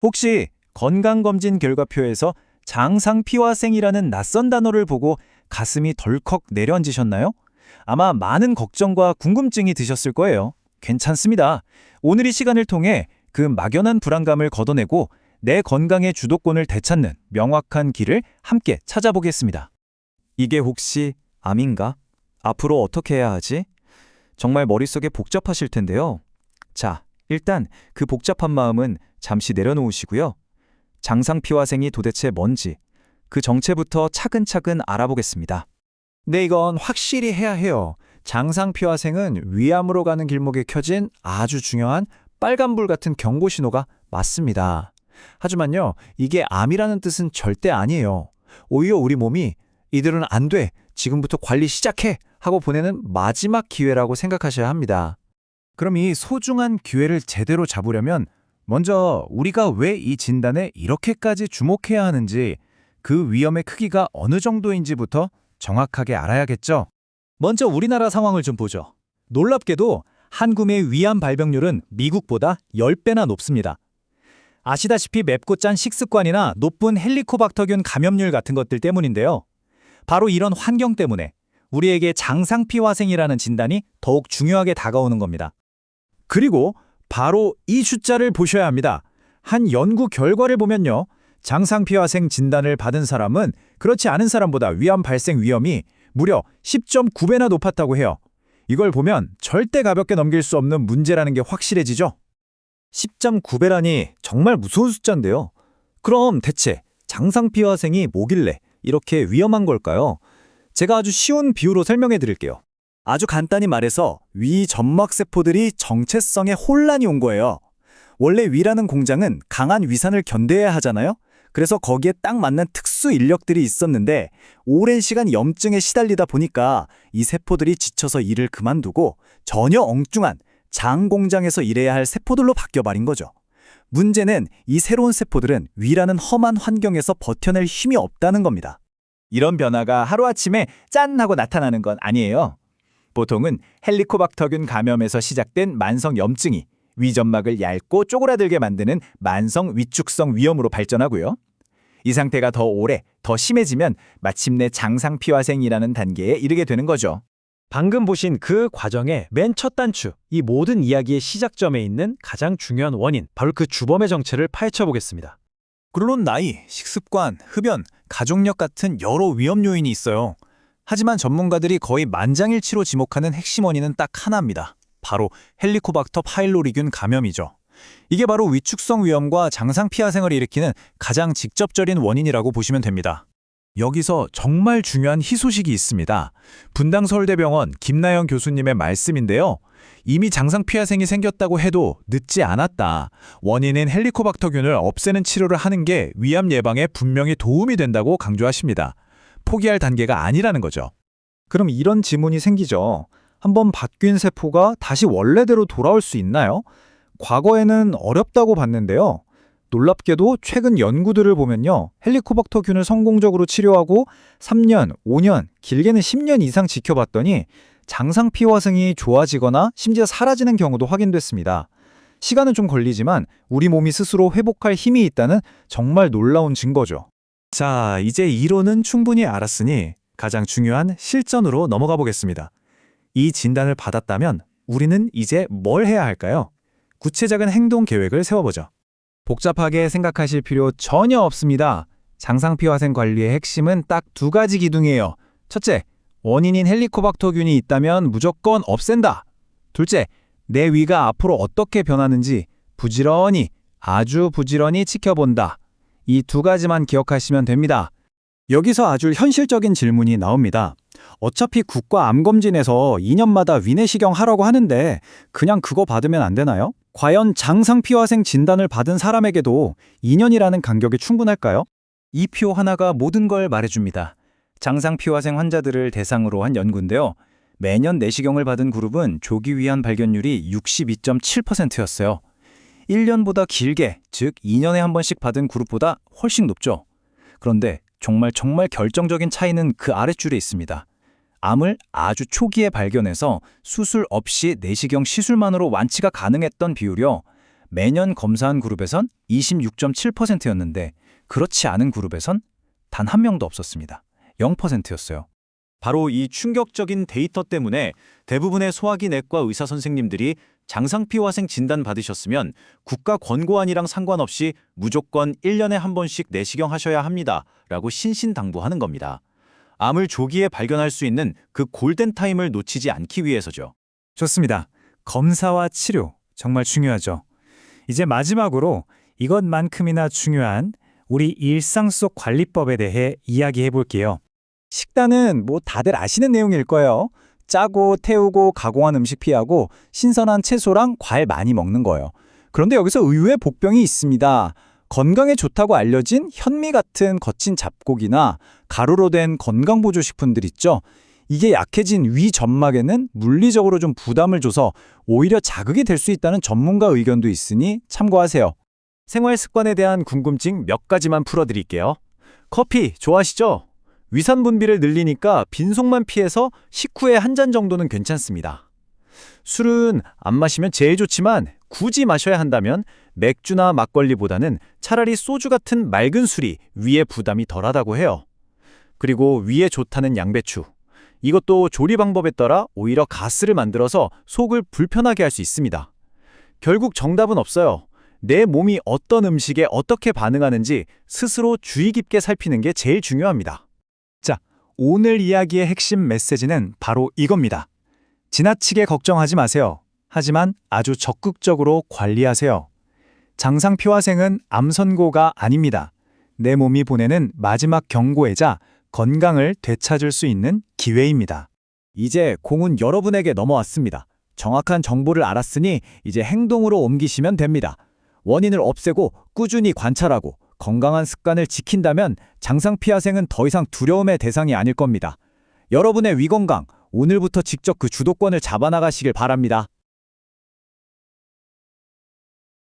혹시 건강검진 결과표에서 장상피화생이라는 낯선 단어를 보고 가슴이 덜컥 내려앉으셨나요? 아마 많은 걱정과 궁금증이 드셨을 거예요. 괜찮습니다. 오늘 이 시간을 통해 그 막연한 불안감을 걷어내고 내 건강의 주도권을 되찾는 명확한 길을 함께 찾아보겠습니다. 이게 혹시 암인가? 앞으로 어떻게 해야 하지? 정말 머릿속에 복잡하실 텐데요. 자, 일단 그 복잡한 마음은 잠시 내려놓으시고요. 장상피화생이 도대체 뭔지 그 정체부터 차근차근 알아보겠습니다. 네, 이건 확실히 해야 해요. 장상피화생은 위암으로 가는 길목에 켜진 아주 중요한 빨간불 같은 경고 신호가 맞습니다. 하지만요, 이게 암이라는 뜻은 절대 아니에요. 오히려 우리 몸이 이들은 안 돼, 지금부터 관리 시작해 하고 보내는 마지막 기회라고 생각하셔야 합니다. 그럼 이 소중한 기회를 제대로 잡으려면 먼저 우리가 왜 이 진단에 이렇게까지 주목해야 하는지, 그 위험의 크기가 어느 정도인지부터 정확하게 알아야겠죠. 먼저 우리나라 상황을 좀 보죠. 놀랍게도 한국의 위암 발병률은 미국보다 10배나 높습니다. 아시다시피 맵고 짠 식습관이나 높은 헬리코박터균 감염률 같은 것들 때문인데요. 바로 이런 환경 때문에 우리에게 장상피화생이라는 진단이 더욱 중요하게 다가오는 겁니다. 그리고 바로 이 숫자를 보셔야 합니다. 한 연구 결과를 보면요, 장상피화생 진단을 받은 사람은 그렇지 않은 사람보다 위암 발생 위험이 무려 10.9배나 높았다고 해요. 이걸 보면 절대 가볍게 넘길 수 없는 문제라는 게 확실해지죠. 10.9배라니 정말 무서운 숫자인데요. 그럼 대체 장상피화생이 뭐길래 이렇게 위험한 걸까요? 제가 아주 쉬운 비유로 설명해 드릴게요. 아주 간단히 말해서 위 점막세포들이 정체성에 혼란이 온 거예요. 원래 위라는 공장은 강한 위산을 견뎌야 하잖아요. 그래서 거기에 딱 맞는 특수 인력들이 있었는데 오랜 시간 염증에 시달리다 보니까 이 세포들이 지쳐서 일을 그만두고 전혀 엉뚱한 장 공장에서 일해야 할 세포들로 바뀌어버린 거죠. 문제는 이 새로운 세포들은 위라는 험한 환경에서 버텨낼 힘이 없다는 겁니다. 이런 변화가 하루아침에 짠 하고 나타나는 건 아니에요. 보통은 헬리코박터균 감염에서 시작된 만성 염증이 위점막을 얇고 쪼그라들게 만드는 만성 위축성 위염으로 발전하고요. 이 상태가 더 오래, 더 심해지면 마침내 장상피화생이라는 단계에 이르게 되는 거죠. 방금 보신 그 과정의 맨 첫 단추, 이 모든 이야기의 시작점에 있는 가장 중요한 원인, 바로 그 주범의 정체를 파헤쳐 보겠습니다. 물론 나이, 식습관, 흡연, 가족력 같은 여러 위험 요인이 있어요. 하지만 전문가들이 거의 만장일치로 지목하는 핵심 원인은 딱 하나입니다. 바로 헬리코박터 파일로리균 감염이죠. 이게 바로 위축성 위염과 장상피화생을 일으키는 가장 직접적인 원인이라고 보시면 됩니다. 여기서 정말 중요한 희소식이 있습니다. 분당서울대병원 김나영 교수님의 말씀인데요. 이미 장상피화생이 생겼다고 해도 늦지 않았다. 원인인 헬리코박터균을 없애는 치료를 하는 게 위암 예방에 분명히 도움이 된다고 강조하십니다. 포기할 단계가 아니라는 거죠. 그럼 이런 질문이 생기죠. 한번 바뀐 세포가 다시 원래대로 돌아올 수 있나요? 과거에는 어렵다고 봤는데요. 놀랍게도 최근 연구들을 보면요, 헬리코박터균을 성공적으로 치료하고 3년, 5년, 길게는 10년 이상 지켜봤더니 장상피화생이 좋아지거나 심지어 사라지는 경우도 확인됐습니다. 시간은 좀 걸리지만 우리 몸이 스스로 회복할 힘이 있다는 정말 놀라운 증거죠. 자, 이제 이론은 충분히 알았으니 가장 중요한 실전으로 넘어가 보겠습니다. 이 진단을 받았다면 우리는 이제 뭘 해야 할까요? 구체적인 행동 계획을 세워보죠. 복잡하게 생각하실 필요 전혀 없습니다. 장상피화생 관리의 핵심은 딱 두 가지 기둥이에요. 첫째, 원인인 헬리코박터균이 있다면 무조건 없앤다. 둘째, 내 위가 앞으로 어떻게 변하는지 부지런히, 아주 부지런히 지켜본다. 이 두 가지만 기억하시면 됩니다. 여기서 아주 현실적인 질문이 나옵니다. 어차피 국가 암검진에서 2년마다 위내시경 하라고 하는데 그냥 그거 받으면 안 되나요? 과연 장상피화생 진단을 받은 사람에게도 2년이라는 간격이 충분할까요? 이 표 하나가 모든 걸 말해줍니다. 장상피화생 환자들을 대상으로 한 연구인데요. 매년 내시경을 받은 그룹은 조기 위암 발견율이 62.7%였어요. 1년보다 길게, 즉 2년에 한 번씩 받은 그룹보다 훨씬 높죠. 그런데 정말 결정적인 차이는 그 아랫줄에 있습니다. 암을 아주 초기에 발견해서 수술 없이 내시경 시술만으로 완치가 가능했던 비율이요. 매년 검사한 그룹에선 26.7%였는데 그렇지 않은 그룹에선 단 한 명도 없었습니다. 0%였어요. 바로 이 충격적인 데이터 때문에 대부분의 소화기 내과 의사 선생님들이 장상피화생 진단 받으셨으면 국가 권고안이랑 상관없이 무조건 1년에 한 번씩 내시경 하셔야 합니다. 라고 신신당부하는 겁니다. 암을 조기에 발견할 수 있는 그 골든타임을 놓치지 않기 위해서죠. 좋습니다. 검사와 치료 정말 중요하죠. 이제 마지막으로 이것만큼이나 중요한 우리 일상 속 관리법에 대해 이야기해 볼게요. 식단은 뭐 다들 아시는 내용일 거예요. 짜고 태우고 가공한 음식 피하고 신선한 채소랑 과일 많이 먹는 거예요. 그런데 여기서 의외의 복병이 있습니다. 건강에 좋다고 알려진 현미 같은 거친 잡곡이나 가루로 된 건강보조식품들 있죠. 이게 약해진 위 점막에는 물리적으로 좀 부담을 줘서 오히려 자극이 될 수 있다는 전문가 의견도 있으니 참고하세요. 생활 습관에 대한 궁금증 몇 가지만 풀어드릴게요. 커피 좋아하시죠? 위산 분비를 늘리니까 빈속만 피해서 식후에 한 잔 정도는 괜찮습니다. 술은 안 마시면 제일 좋지만 굳이 마셔야 한다면 맥주나 막걸리보다는 차라리 소주 같은 맑은 술이 위에 부담이 덜하다고 해요. 그리고 위에 좋다는 양배추. 이것도 조리 방법에 따라 오히려 가스를 만들어서 속을 불편하게 할 수 있습니다. 결국 정답은 없어요. 내 몸이 어떤 음식에 어떻게 반응하는지 스스로 주의 깊게 살피는 게 제일 중요합니다. 오늘 이야기의 핵심 메시지는 바로 이겁니다. 지나치게 걱정하지 마세요. 하지만 아주 적극적으로 관리하세요. 장상피화생은 암 선고가 아닙니다. 내 몸이 보내는 마지막 경고이자 건강을 되찾을 수 있는 기회입니다. 이제 공은 여러분에게 넘어왔습니다. 정확한 정보를 알았으니 이제 행동으로 옮기시면 됩니다. 원인을 없애고 꾸준히 관찰하고 건강한 습관을 지킨다면 장상피화생은 더 이상 두려움의 대상이 아닐 겁니다. 여러분의 위 건강, 오늘부터 직접 그 주도권을 잡아나가시길 바랍니다.